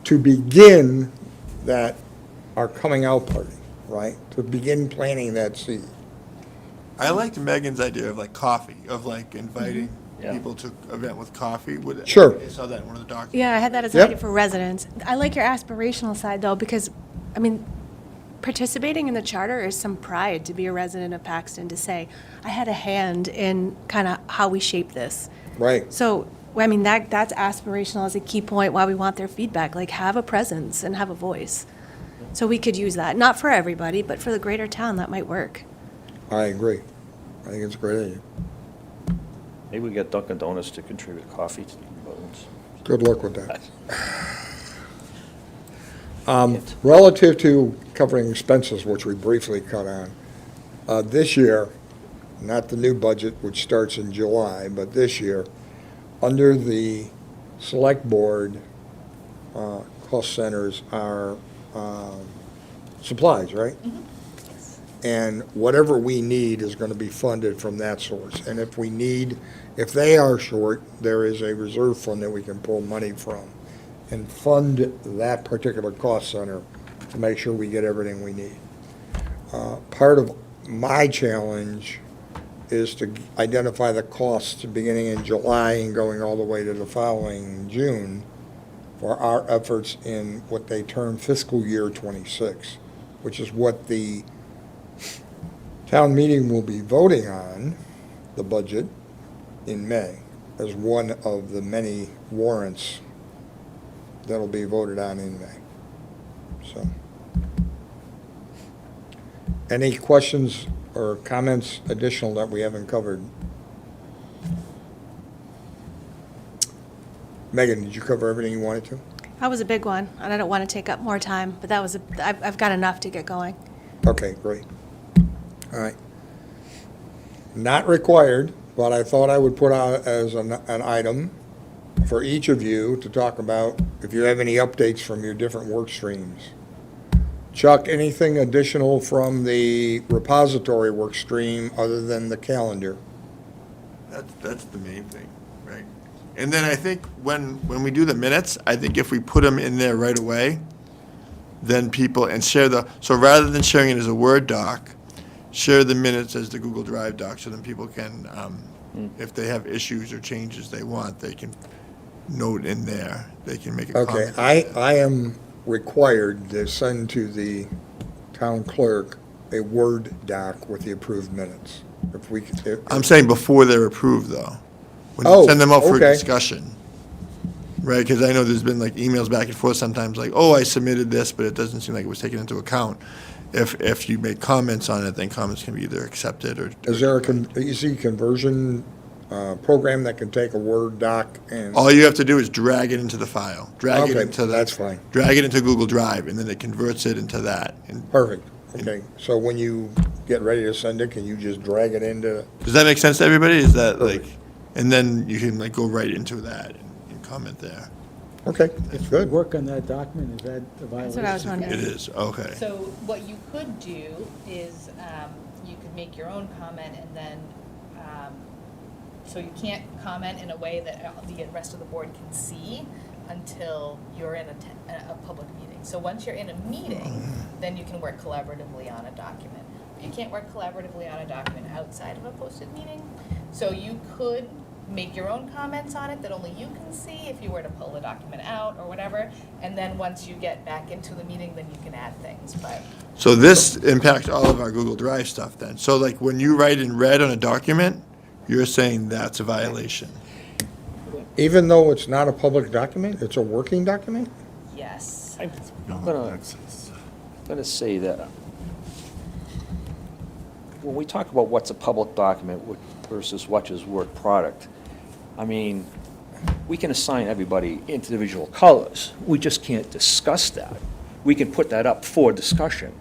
to begin our coming out party, right? To begin planting that seed. I liked Megan's idea of like coffee, of like inviting Yeah. people to event with coffee. Sure. I saw that in one of the documents. Yeah, I had that as an Yep. idea for residents. I like your aspirational side, though, because, I mean, participating in the charter is some pride to be a resident of Paxton, to say, I had a hand in kind of how we shape this. Right. So, I mean, that's aspirational as a key point, why we want their feedback, like have a presence and have a voice. So we could use that, not for everybody, but for the greater town, that might work. I agree. I think it's a great idea. Maybe we get Dunkin' Donuts to contribute coffee to the votes. Good luck with that. Relative to covering expenses, which we briefly cut on, this year, not the new budget, which starts in July, but this year, under the select board, cost centers are supplies, right? And whatever we need is going to be funded from that source. And if they are short, there is a reserve fund that we can pull money from and fund that particular cost center to make sure we get everything we need. Part of my challenge is to identify the costs beginning in July and going all the way to the following June for our efforts in what they term fiscal year '26, which is what the town meeting will be voting on, the budget, in May, as one of the many warrants that'll be voted on in May. So, any questions or comments additional that we haven't covered? Megan, did you cover everything you wanted to? That was a big one, and I don't want to take up more time, but I've got enough to get going. Okay, great. All right. not required, but I thought I would put out as an item for each of you to talk about if you have any updates from your different work streams. Chuck, anything additional from the repository work stream other than the calendar? That's the main thing, right? And then I think when we do the minutes, I think if we put them in there right away, then people, and so rather than sharing it as a Word doc, share the minutes as the Google Drive doc, so then people can, if they have issues or changes they want, they can note in there, they can make a Okay, comment. I am required to send to the town clerk a Word doc with the approved minutes. If we could, I'm saying before they're approved, though. When Oh, you send them out for a okay. discussion. Right, because I know there's been like emails back and forth sometimes, like, oh, I submitted this, but it doesn't seem like it was taken into account. If you make comments on it, then comments can be either accepted or. is there a easy conversion program that can take a Word doc and? All you have to do is drag it into the file, drag it Okay, into the. that's fine. Drag it into Google Drive, and then it converts it into that. And Perfect, okay. So when you get ready to send it, can you just drag it into? does that make sense to everybody? Is that like, Perfect. and then you can like go right into that and comment there. Okay, that's good. Work on that document, is that a violation? That's what I was wondering. It is, okay. So what you could do is, you could make your own comment and then, so you can't comment in a way that the rest of the board can see until you're in a public meeting. So once you're in a meeting, then you can work collaboratively on a document. You can't work collaboratively on a document outside of a posted meeting. So you could make your own comments on it that only you can see if you were to pull the document out or whatever. And then once you get back into the meeting, then you can add things, but. So this impacts all of our Google Drive stuff then. So like when you write in red on a document, you're saying that's a violation. Even though it's not a public document, it's a working document? Yes. I'm gonna say that when we talk about what's a public document versus what is work product, I mean, we can assign everybody individual colors. We just can't discuss that. We can put that up for discussion.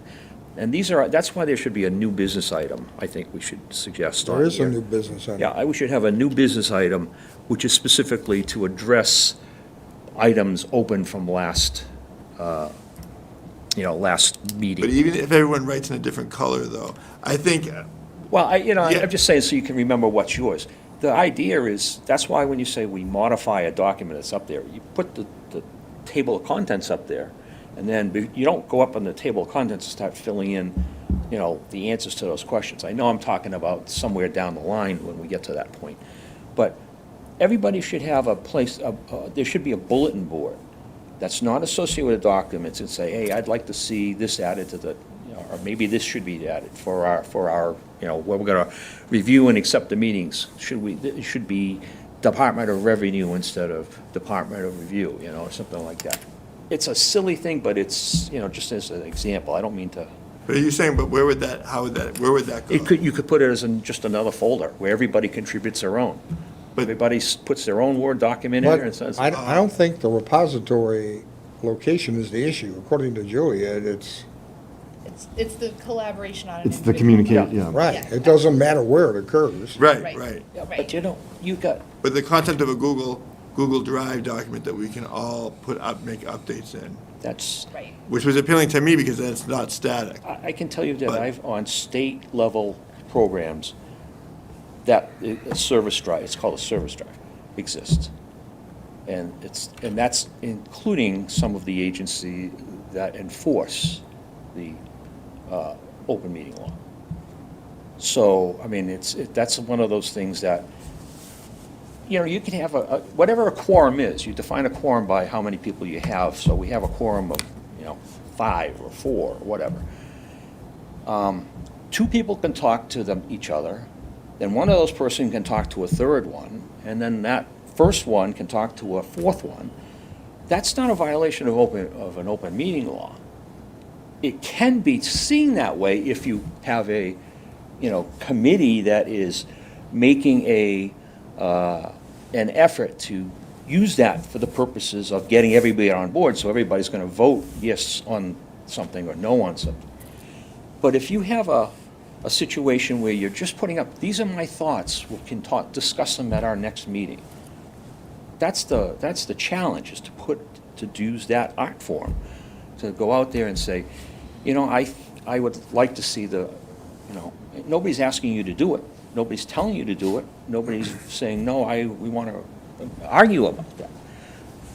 And that's why there should be a new business item, I think we should suggest on There is a here. new business item. Yeah, we should have a new business item, which is specifically to address items open from last meeting. But even if everyone writes in a different color though, I think, Well, Yeah. I'm just saying so you can remember what's yours. The idea is, that's why when you say we modify a document that's up there, you put the table of contents up there, and then you don't go up on the table of contents and start filling in, the answers to those questions. I know I'm talking about somewhere down the line when we get to that point. But everybody should have a place, there should be a bulletin board that's not associated with the documents and say, hey, I'd like to see this added to the, or maybe this should be added for our, where we're gonna review and accept the meetings. It should be Department of Revenue instead of Department of Review, or something like that. It's a silly thing, but it's, just as an example. I don't mean to. but are you saying, but where would that go? You could put it as in just another folder where everybody contributes their own. But- Everybody puts their own Word document in there and But says. I don't think the repository location is the issue. According to Julia, It's the collaboration on an It's the individual. communicate, yeah. right, Yeah. it doesn't matter where it occurs. Right, Right. right. Yeah, Right. but you got, But the content of a Google Drive document that we can all make updates in, that's, Right. which was appealing to me because then it's not static. I can tell you that But- on state level programs, that a service drive, it's called a service drive, exists. And that's including some of the agency that enforce the open meeting law. So, I mean, that's one of those things that, you can have whatever a quorum is, you define a quorum by how many people you have, so we have a quorum of, 5 or 4, or whatever. 2 people can talk to each other, then one of those persons can talk to a third one, and then that first one can talk to a fourth one. That's not a violation of an open meeting law. It can be seen that way if you have a, committee that is making an effort to use that for the purposes of getting everybody on board, so everybody's gonna vote yes on something or no on something. But if you have a situation where you're just putting up, these are my thoughts, we can talk, discuss them at our next meeting. That's the challenge, is to use that art form, to go out there and say, you know, I would like to see the, you know, nobody's asking you to do it. Nobody's telling you to do it. Nobody's saying, no, we want to argue about that.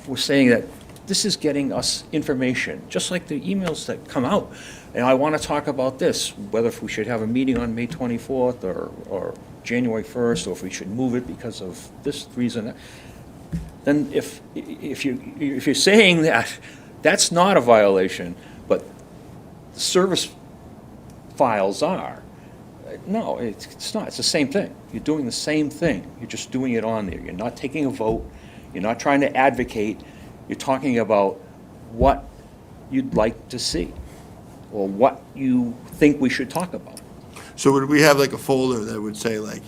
We're saying that this is getting us information, just like the emails that come out. And I want to talk about this, whether if we should have a meeting on May 24th or January 1st, or if we should move it because of this reason. Then if you're saying that, that's not a violation, but the service files are. No, it's not. It's the same thing. You're doing the same thing. You're just doing it on there. You're not taking a vote. You're not trying to advocate. You're talking about what you'd like to see or what you think we should talk about. So would we have like a folder that would say like,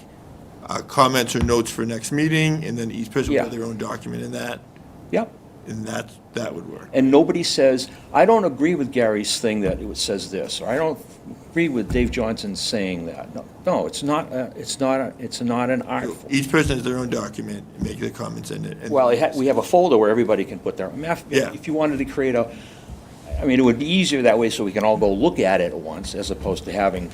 comments or notes for next meeting, and then each person would have Yeah. their own document in that, Yep. and that would work? And nobody says, I don't agree with Gary's thing that it says this, or I don't agree with Dave Johnson saying that. No, it's not an art form. Each person has their own document, and make their comments in it. and- Well, we have a folder where everybody can put their, Yeah. if you wanted to create it would be easier that way so we can all go look at it at once, as opposed to having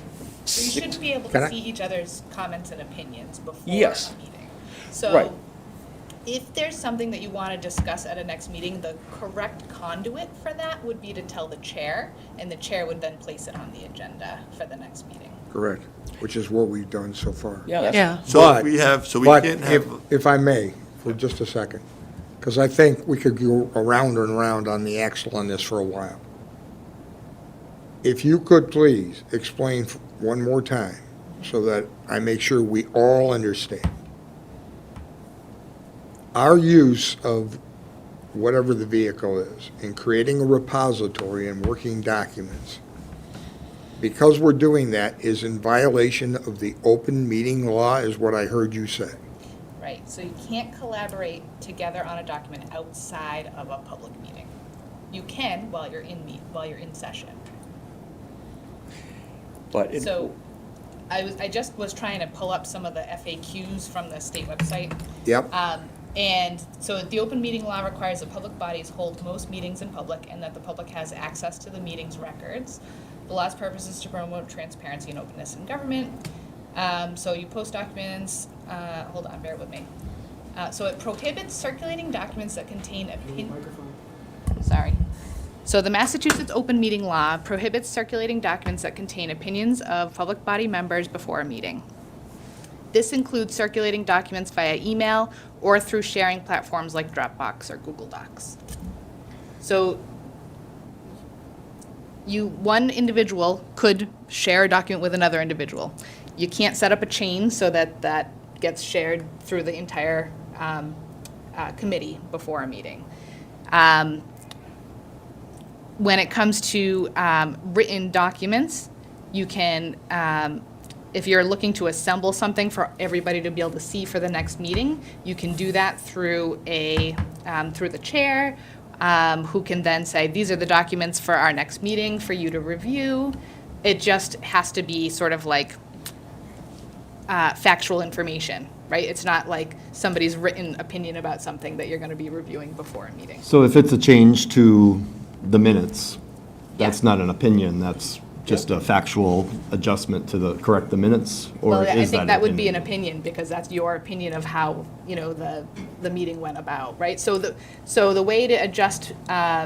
So you should be able Can to I- see each other's comments and opinions before Yes. a meeting. Right. So if there's something that you want to discuss at a next meeting, the correct conduit for that would be to tell the chair, and the chair would then place it on the agenda for the next meeting. Correct, which is what we've done so far. Yeah, that's, Yeah. So But- we But can't have, if I may, for just a second, because I think we could go around and around on the axle on this for a while. If you could please explain one more time, so that I make sure we all understand. Our use of whatever the vehicle is in creating a repository and working documents, because we're doing that, is in violation of the open meeting law, is what I heard you say. Right, so you can't collaborate together on a document outside of a public meeting. You can while you're in session. but it, So I just was trying to pull up some of the FAQs from the state website. Yep. And so the open meeting law requires that public bodies hold most meetings in public and that the public has access to the meeting's records. The law's purpose is to promote transparency and openness in government. So you post documents, hold on, bear with me. So it prohibits circulating documents that contain Sorry. So the Massachusetts open meeting law prohibits circulating documents that contain opinions of public body members before a meeting. This includes circulating documents via email or through sharing platforms like Dropbox or Google Docs. So one individual could share a document with another individual. You can't set up a chain so that gets shared through the entire committee before a meeting. When it comes to written documents, you can, if you're looking to assemble something for everybody to be able to see for the next meeting, you can do that through through the chair, who can then say, these are the documents for our next meeting for you to review. It just has to be sort of like factual information, right? It's not like somebody's written opinion about something that you're going to be reviewing before a meeting. So if it's a change to the minutes, that's Yeah. not an opinion, that's just a factual adjustment to correct the minutes? Or Well, I is think an that would be an opinion, because that's your opinion of how, the meeting went about, right? So the way to adjust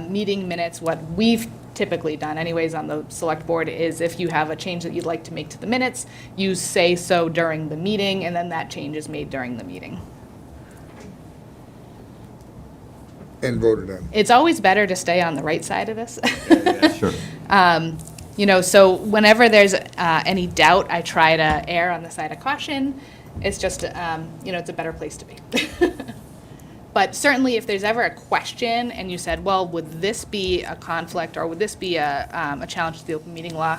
meeting minutes, what we've typically done anyways on the select board, is if you have a change that you'd like to make to the minutes, you say so during the meeting, and then that change is made during the meeting. And voted on. It's always better to stay on the right side of this. Sure. So whenever there's any doubt, I try to err on the side of caution. It's just, it's a better place to be. But certainly, if there's ever a question and you said, well, would this be a conflict, or would this be a challenge to the open meeting law?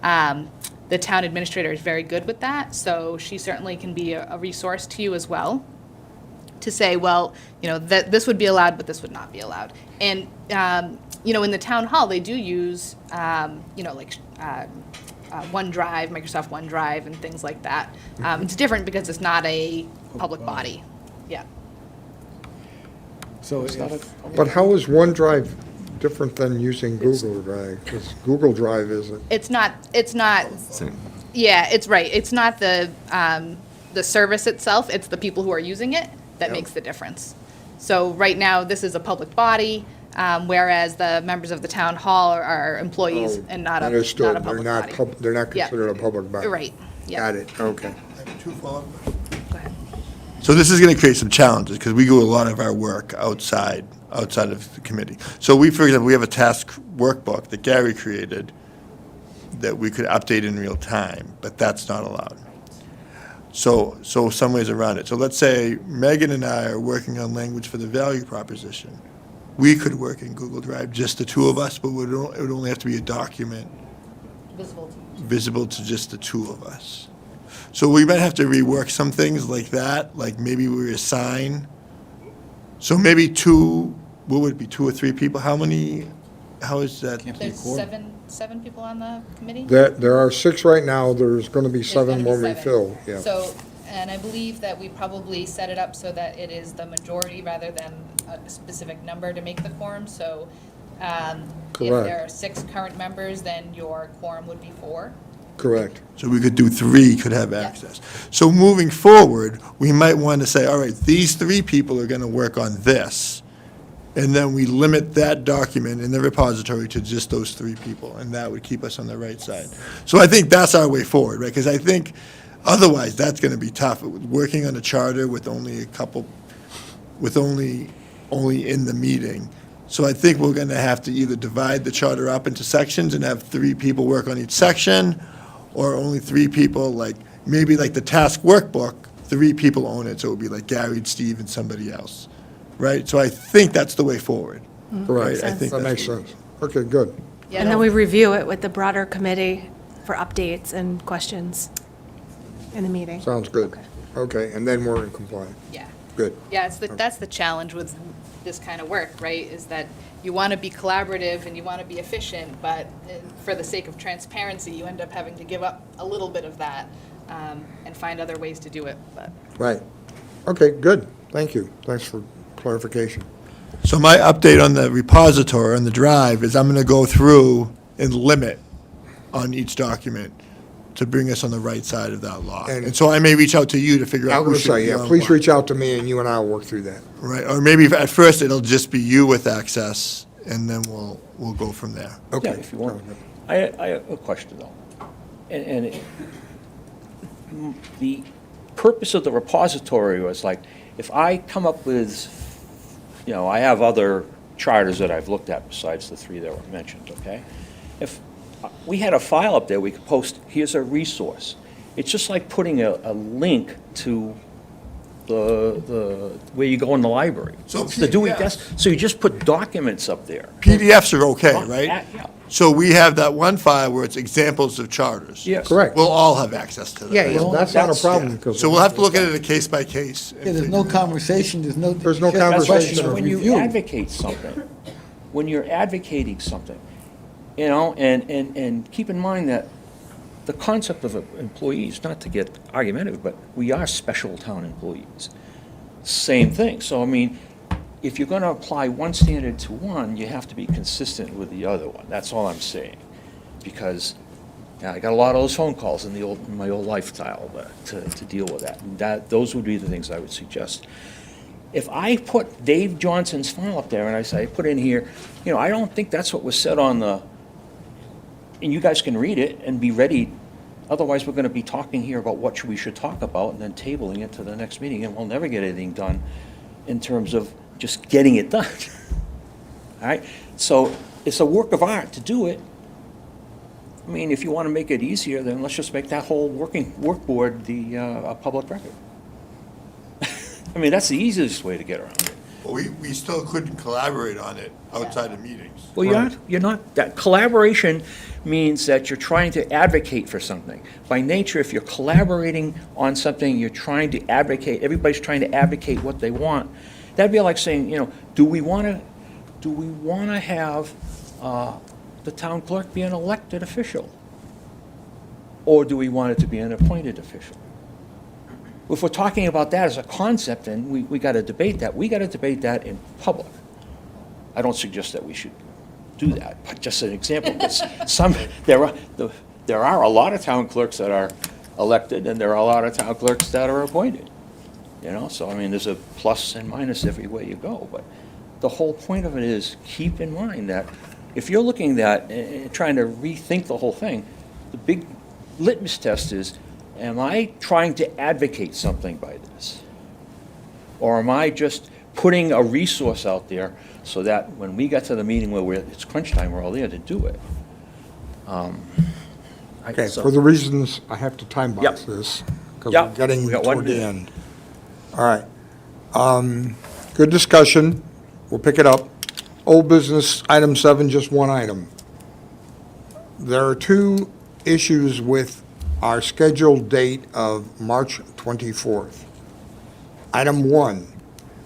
The town administrator is very good with that, so she certainly can be a resource to you as well, to say, well, that this would be allowed, but this would not be allowed. And, in the town hall, they do use, OneDrive, Microsoft OneDrive, and things like that. It's different because it's not a public body. Yeah. So It's not if- a- But how is OneDrive different than using Google Drive? Because Google Drive isn't. It's not, Same. yeah, it's right. It's not the service itself, it's the people who are using it that Yep. makes the difference. So right now, this is a public body, whereas the members of the town hall are employees and not a Understood. public They're body. not, they're not Yeah. considered a public body. Right, yeah. Got it, okay. Two follow-up. Go ahead. So this is going to create some challenges because we do a lot of our work outside of the committee. So we, for example, we have a task workbook that Gary created that we could update in real time, but that's not allowed. So some ways around it. So let's say Megan and I are working on language for the value proposition. We could work in Google Drive, just the two of us, but it would only have to be a document visible to just the two of us. So we might have to rework some things like that, like maybe we assign, so maybe two, what would it be, 2 or 3 people? How is that? There's seven people on the committee? There are 6 right now, there's going to be There's gonna 7 be when we 7. fill, yeah. So, and I believe that we probably set it up so that it is the majority rather than a specific number to make the quorum. So if Correct. there are 6 current members, then your quorum would be 4. Correct. So we could do 3 could have Yeah. access. So moving forward, we might want to say, all right, these 3 people are going to work on this. And then we limit that document in the repository to just those 3 people, and that would keep us on the right side. So I think that's our way forward, right? Because I think otherwise, that's going to be tough. Working on a charter with only a couple, with only in the meeting. So I think we're going to have to either divide the charter up into sections and have 3 people work on each section, or only 3 people, like, maybe like the task workbook, 3 people own it, so it would be like Gary, Steve, and somebody else, right? So I think that's the way forward. Correct. I think That that's makes what- sense. Okay, good. Yeah, And no, then we review it with the broader committee for updates and questions in the meeting. Sounds good. Okay, and then we're in compliance. Yeah. Good. Yeah, that's the challenge with this kind of work, right? Is that you want to be collaborative and you want to be efficient, but for the sake of transparency, you end up having to give up a little bit of that and find other ways to do it, but. Right. Okay, good. Thank you. Thanks for clarification. So my update on the repository, on the drive, is I'm going to go through and limit on each document to bring us on the right side of that law. And- And so I may reach out to you to figure I out who was should going to be say, yeah, on please what. reach out to me and you and I will work through that. Right, or maybe at first it'll just be you with access, and then we'll go from there. Okay. Yeah, if you want. Sounds good. I have a question, though. The purpose of the repository was like, if I come up with, I have other charters that I've looked at besides the 3 that were mentioned, okay? If we had a file up there, we could post, here's a resource. It's just like putting a link to the where you go in the library. So It's the Dewey PDFs. Desk, so you just put documents up there. PDFs are okay, right? Yeah. So we have that one file where it's examples of charters. Yes. Correct. We'll all have access to that. Yeah, yeah, Well, that's not a that's- problem. Yeah. because- So we'll have to look at it a case by case. and Yeah, there's figure no it out. conversation, there's no. There's no just a conversation question of When you review. advocate something, when you're advocating something, and keep in mind that the concept of employees, not to get argumentative, but we are special town employees. Same thing. So, I mean, if you're going to apply one standard to one, you have to be consistent with the other one. That's all I'm saying. Because I got a lot of those phone calls in my old lifestyle to deal with that. And those would be the things I would suggest. If I put Dave Johnson's file up there and I put in here, I don't think that's what was said on the, and you guys can read it and be ready. Otherwise, we're going to be talking here about what we should talk about and then tabling it to the next meeting, and we'll never get anything done in terms of just getting it done. All right? So it's a work of art to do it. I mean, if you want to make it easier, then let's just make that whole workboard a public record. I mean, that's the easiest way to get around it. But we still couldn't collaborate on it outside of meetings. Well, you're not, that collaboration means that you're trying to advocate for something. By nature, if you're collaborating on something, you're trying to advocate, everybody's trying to advocate what they want. That'd be like saying, do we want to have the town clerk be an elected official? Or do we want it to be an appointed official? If we're talking about that as a concept, then we got to debate that. We got to debate that in public. I don't suggest that we should do that, but just an example, because there are a lot of town clerks that are elected, and there are a lot of town clerks that are appointed. You know, so I mean, there's a plus and minus every way you go, but the whole point of it is keep in mind that if you're looking at trying to rethink the whole thing, the big litmus test is, am I trying to advocate something by this? Or am I just putting a resource out there so that when we get to the meeting where it's crunch time, we're all there to do it? Okay, for the reasons, I have to time box Yep. this, because Yep, we're getting we got one toward the minute. end. All right. Good discussion. We'll pick it up. Old business, item 7, just one item. There are 2 issues with our scheduled date of March 24th. Item 1,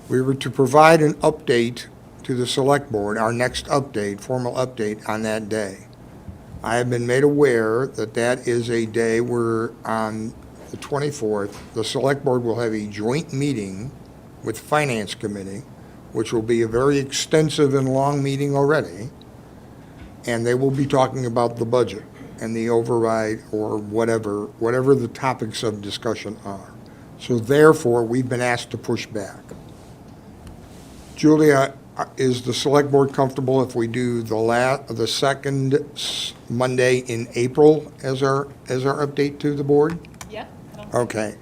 we were to provide an update to the Select Board, our next update, formal update on that day. I have been made aware that that is a day where on the 24th, the Select Board will have a joint meeting with the Finance Committee, which will be a very extensive and long meeting already, and they will be talking about the budget and the override or whatever the topics of discussion are. So therefore, we've been asked to push back. Julia, is the Select Board comfortable if we do the second Monday in April as our update to the board? Yeah. Okay.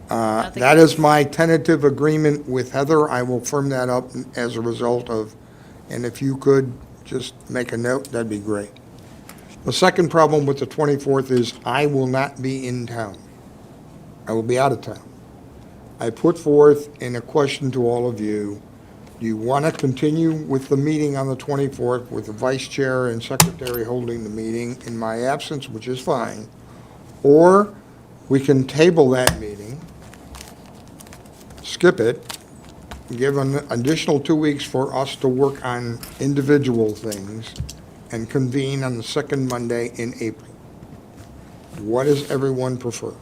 think That is my tentative agreement with Heather. I will firm that up as a result of, and if you could just make a note, that'd be great. The second problem with the 24th is I will not be in town. I will be out of town. I put forth in a question to all of you, do you want to continue with the meeting on the 24th with the vice chair and secretary holding the meeting in my absence, which is fine, or we can table that meeting, skip it, give an additional 2 weeks for us to work on individual things, and convene on the second Monday in April. What does everyone prefer?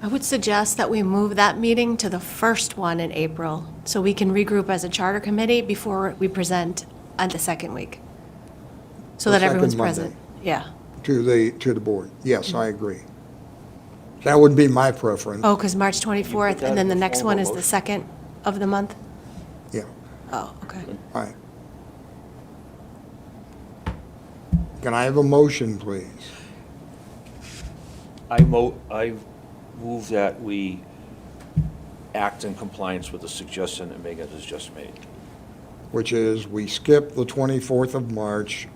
I would suggest that we move that meeting to the first one in April, so we can regroup as a charter committee before we present on the second week. So The that everyone's second Monday. present. Yeah. To the board? Yes, I agree. That would be my preference. Oh, because March 24th, that and then in the the next form one of is the motion? second of the month? Yeah, Oh, okay. all right. Can I have a motion, please? I move that we act in compliance with the suggestion that Megan has just made. Which is we skip the 24th of March.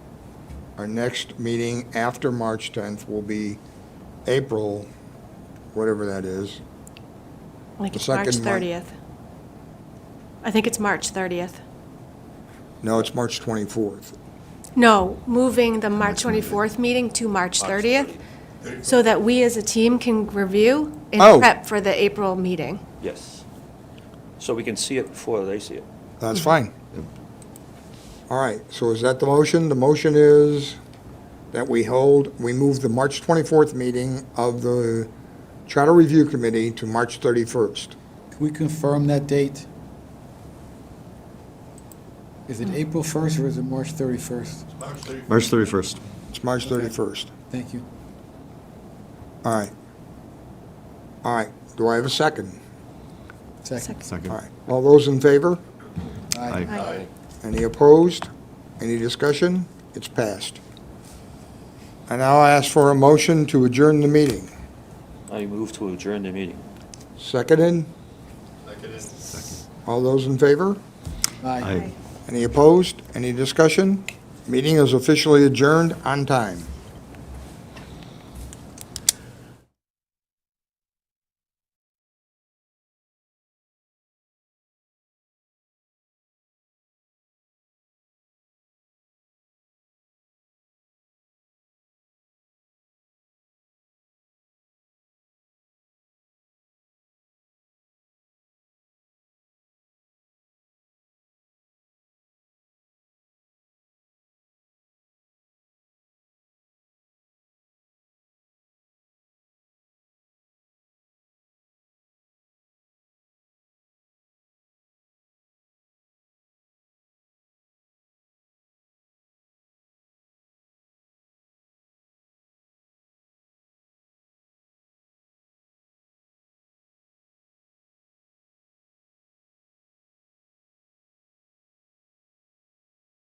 Our next meeting after March 10th will be April, whatever that is. I think The it's March second month. 30th. I think it's March 30th. No, it's March 24th. No, moving the March 24th meeting to March 30th, so that we as a team can review and Oh. prep for the April meeting. Yes. So we can see it before they see it. That's fine. All right, so is that the motion? The motion is that we move the March 24th meeting of the Charter Review Committee to March 31st. Can we confirm that date? Is it April 1st or is it March 31st? March 31st. It's March 31st. Thank you. All right. All right, do I have a second? Second. All Second. right, all those in favor? Aye. Aye. Any opposed? Any discussion? It's passed. I now ask for a motion to adjourn the meeting. I move to adjourn the meeting. Seconded? All those in favor? Aye. Aye. Any opposed? Any discussion? Meeting is officially adjourned on time.